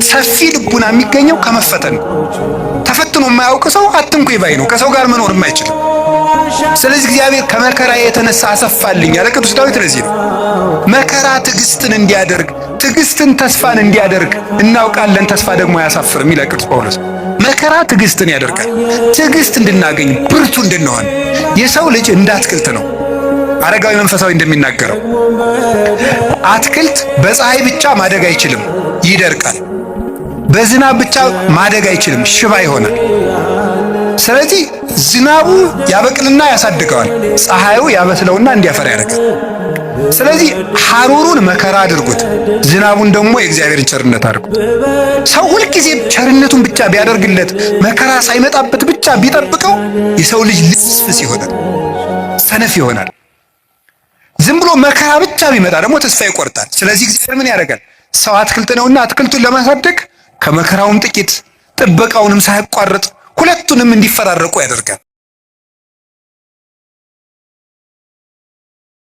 ሰፊ ልቡና የሚገኘው ከመፈተን ነው። ተፈትኖ የማያውቅ ሰው አትንኩ ይባይ ነው። ከሰው ጋር መኖር የማይችልም። ስለዚህ እግዚአብሔር ከመከራ የተነሳ አሰፋልኝ ያለ ቅዱስ ዳዊት ለዚህ ነው። መከራ ትዕግስትን እንዲያደርግ፣ ትዕግስትን ተስፋን እንዲያደርግ እናውቃለን። ተስፋ ደግሞ አያሳፍርም ይላል ቅዱስ ጳውሎስ። መከራ ትዕግስትን ያደርጋል። ትዕግስት እንድናገኝ ብርቱ እንድንሆን። የሰው ልጅ እንደ አትክልት ነው። አረጋዊ መንፈሳዊ እንደሚናገረው አትክልት በፀሐይ ብቻ ማደግ አይችልም፣ ይደርቃል። በዝናብ ብቻ ማደግ አይችልም፣ ሽባ ይሆናል። ስለዚህ ዝናቡ ያበቅልና ያሳድገዋል፣ ፀሐዩ ያበስለውና እንዲያፈራ ያደርጋል። ስለዚህ ሐሩሩን መከራ አድርጉት፣ ዝናቡን ደግሞ የእግዚአብሔርን ቸርነት አድርጉት። ሰው ሁልጊዜ ቸርነቱን ብቻ ቢያደርግለት መከራ ሳይመጣበት ብቻ ቢጠብቀው የሰው ልጅ ልፍስፍስ ይሆናል፣ ሰነፍ ይሆናል። ዝም ብሎ መከራ ብቻ ቢመጣ ደግሞ ተስፋ ይቆርጣል። ስለዚህ እግዚአብሔር ምን ያደርጋል? ሰው አትክልት ነውና አትክልቱን ለማሳደግ ከመከራውም ጥቂት ጥበቃውንም ሳያቋርጥ ሁለቱንም እንዲፈራረቁ ያደርጋል።